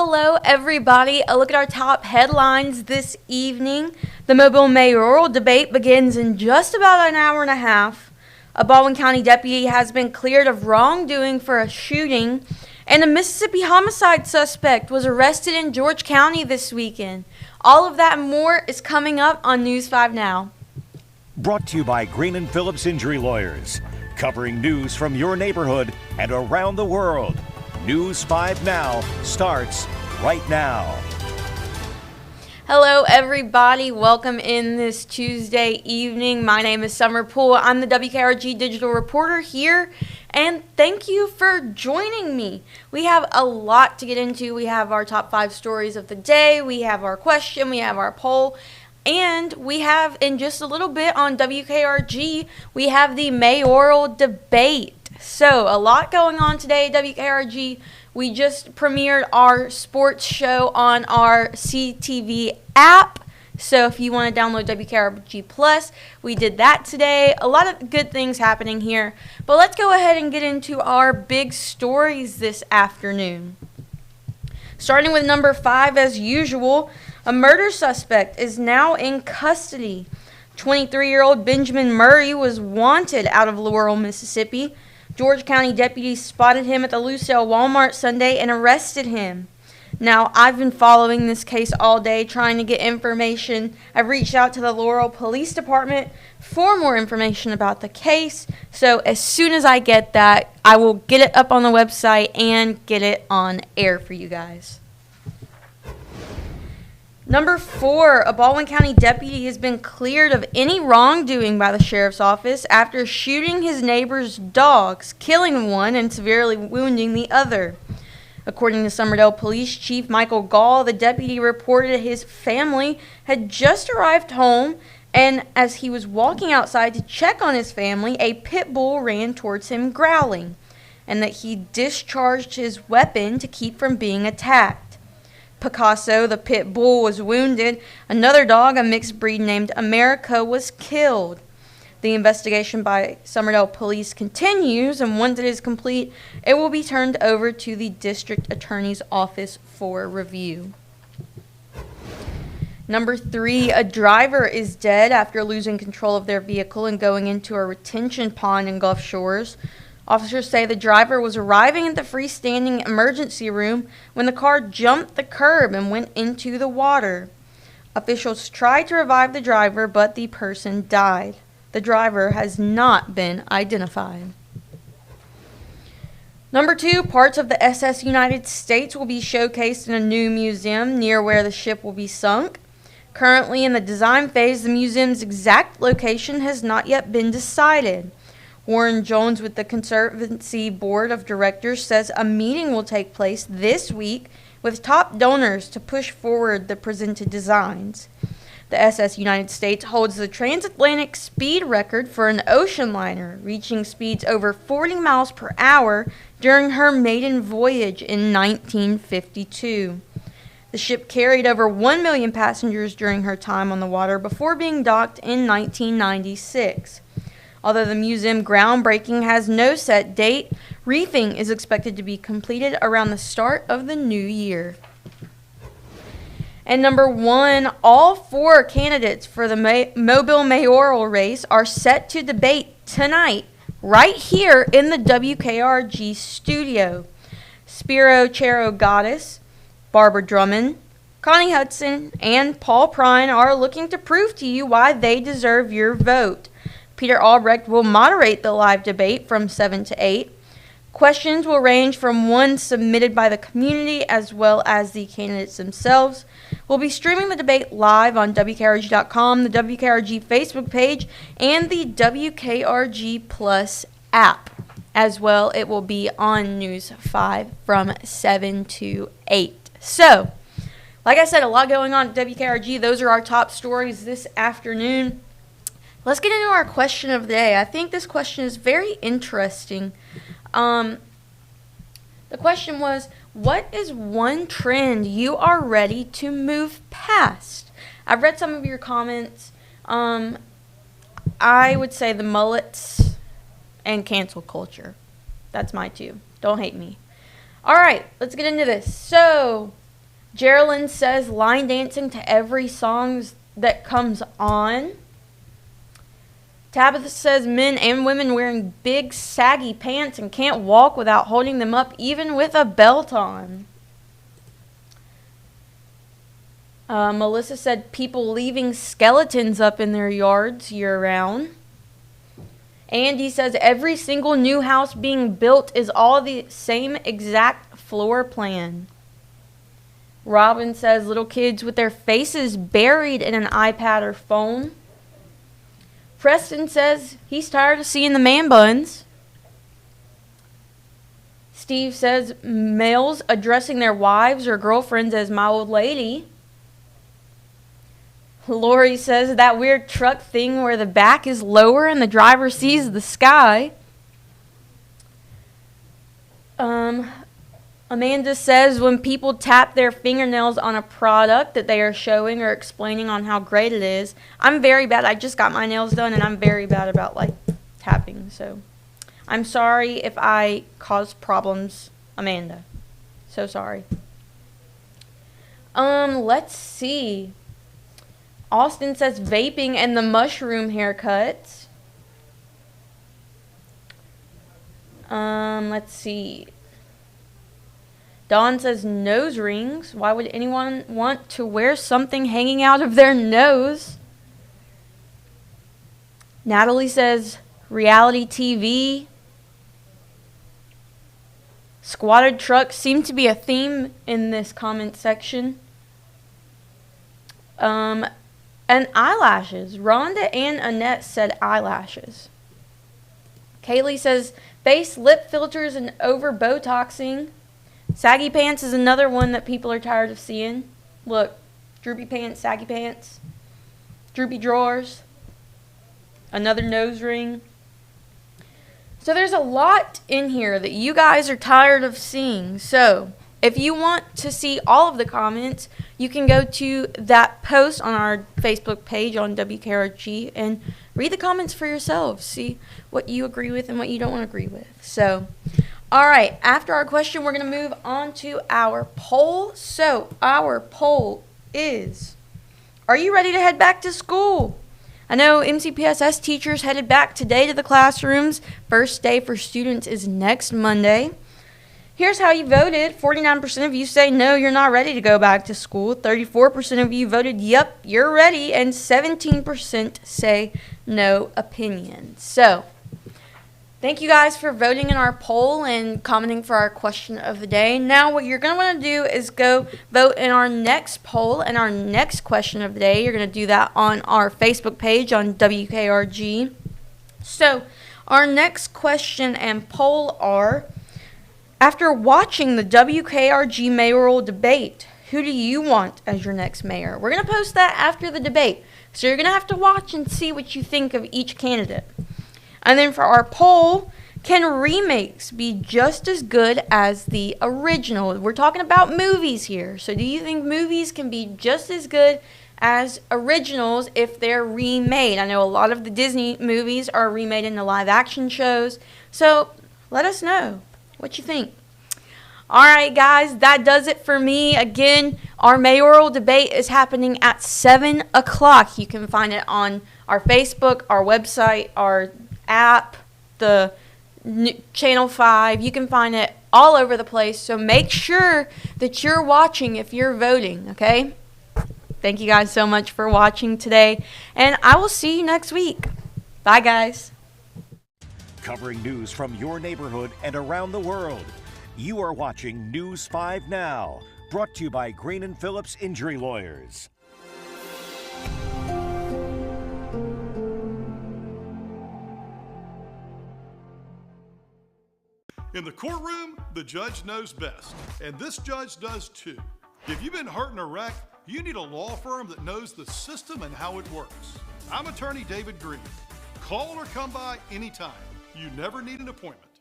Hello, everybody. A look at our top headlines this evening. The Mobile mayoral debate begins in just about an hour and a half. A Baldwin County deputy has been cleared of wrongdoing for a shooting, and a Mississippi homicide suspect was arrested in George County this weekend. All of that and more is coming up on News 5 Now. Brought to you by Green and Phillips Injury Lawyers, covering news from your neighborhood and around the world. News 5 Now starts right now. Hello, everybody. Welcome in this Tuesday evening. My name is Summer Poole. I'm the WKRG digital reporter here, and thank you for joining me. We have a lot to get into. We have our top 5 stories of the day. We have our question. We have our poll. And we have, in just a little bit on WKRG, we have the mayoral debate. So, a lot going on today at WKRG. We just premiered our sports show on our CTV app. So, if you want to download WKRG Plus, we did that today. A lot of good things happening here. But let's go ahead and get into our big stories this afternoon. Starting with number 5, as usual, a murder suspect is now in custody. 23-year-old Benjamin Murray was wanted out of Laurel, Mississippi. George County deputies spotted him at the Lucille Walmart Sunday and arrested him. Now, I've been following this case all day, trying to get information. I've reached out to the Laurel Police Department for more information about the case. So as soon as I get that, I will get it up on the website and get it on air for you guys. Number 4, a Baldwin County deputy has been cleared of any wrongdoing by the sheriff's office after shooting his neighbor's dogs, killing one and severely wounding the other. According to Summerdale Police Chief Michael Gall, the deputy reported his family had just arrived home, and as he was walking outside to check on his family, a pit bull ran towards him growling, and that he discharged his weapon to keep from being attacked. Picasso, the pit bull, was wounded. Another dog, a mixed breed named America, was killed. The investigation by Summerdale Police continues, and once it is complete, it will be turned over to the district attorney's office for review. Number 3, a driver is dead after losing control of their vehicle and going into a retention pond in Gulf Shores. Officers say the driver was arriving at the freestanding emergency room when the car jumped the curb and went into the water. Officials tried to revive the driver, but the person died. The driver has not been identified. Number 2, parts of the SS United States will be showcased in a new museum near where the ship will be sunk. Currently in the design phase, the museum's exact location has not yet been decided. Warren Jones with the Conservancy Board of Directors says a meeting will take place this week with top donors to push forward the presented designs. The SS United States holds the transatlantic speed record for an ocean liner, reaching speeds over 40 miles per hour during her maiden voyage in 1952. The ship carried over 1 million passengers during her time on the water before being docked in 1996. Although the museum groundbreaking has no set date, reefing is expected to be completed around the start of the new year. And number 1, all 4 candidates for the Mobile mayoral race are set to debate tonight, right here in the WKRG studio. Spiro Cherogatis, Barbara Drummond, Connie Hudson, and Paul Prine are looking to prove to you why they deserve your vote. Peter Albrecht will moderate the live debate from 7 to 8. Questions will range from one submitted by the community as well as the candidates themselves. We'll be streaming the debate live on WKRG.com, the WKRG Facebook page, and the WKRG Plus app. As well, it will be on News 5 from 7 to 8. So, like I said, a lot going on at WKRG. Those are our top stories this afternoon. Let's get into our question of the day. I think this question is very interesting. The question was, what is one trend you are ready to move past? I've read some of your comments. I would say the mullets and cancel culture. That's my 2. Don't hate me. All right, let's get into this. So, Geraldine says line dancing to every song that comes on. Tabitha says men and women wearing big saggy pants and can't walk without holding them up even with a belt on. Melissa said people leaving skeletons up in their yards year-round. Andy says every single new house being built is all the same exact floor plan. Robin says little kids with their faces buried in an iPad or phone. Preston says he's tired of seeing the man buns. Steve says males addressing their wives or girlfriends as my old lady. Lori says that weird truck thing where the back is lower and the driver sees the sky. Amanda says when people tap their fingernails on a product that they are showing or explaining on how great it is. I'm very bad. I just got my nails done and I'm very bad about tapping. So I'm sorry if I caused problems, Amanda. So sorry. Let's see. Austin says vaping and the mushroom haircuts. Let's see. Dawn says nose rings. Why would anyone want to wear something hanging out of their nose? Natalie says reality TV. Squatted trucks seem to be a theme in this comment section. And eyelashes. Rhonda and Annette said eyelashes. Kaylee says face, lip filters, and over Botoxing. Saggy pants is another one that people are tired of seeing. Look, droopy pants, saggy pants, droopy drawers, another nose ring. So there's a lot in here that you guys are tired of seeing. So if you want to see all of the comments, you can go to that post on our Facebook page on WKRG and read the comments for yourselves. See what you agree with and what you don't want to agree with. So, all right, after our question, we're going to move on to our poll. So our poll is, are you ready to head back to school? I know MCPSS teachers headed back today to the classrooms. First day for students is next Monday. Here's how you voted. 49% of you say no, you're not ready to go back to school. 34% of you voted yep, you're ready. And 17% say no opinion. So, thank you guys for voting in our poll and commenting for our question of the day. Now what you're going to want to do is go vote in our next poll and our next question of the day. You're going to do that on our Facebook page on WKRG. So, our next question and poll are, after watching the WKRG mayoral debate, who do you want as your next mayor? We're going to post that after the debate. So you're going to have to watch and see what you think of each candidate. And then for our poll, can remakes be just as good as the original? We're talking about movies here. So do you think movies can be just as good as originals if they're remade? I know a lot of the Disney movies are remade into live action shows. So let us know what you think. All right, guys, that does it for me. Again, our mayoral debate is happening at 7 o'clock. You can find it on our Facebook, our website, our app, the Channel 5. You can find it all over the place. So make sure that you're watching if you're voting, okay? Thank you guys so much for watching today, and I will see you next week. Bye, guys. Covering news from your neighborhood and around the world. You are watching News 5 Now, brought to you by Green & Phillips Injury Lawyers. In the courtroom, the judge knows best, and this judge does too. If you've been hurt in a wreck, you need a law firm that knows the system and how it works. I'm attorney David Green. Call or come by anytime. You never need an appointment.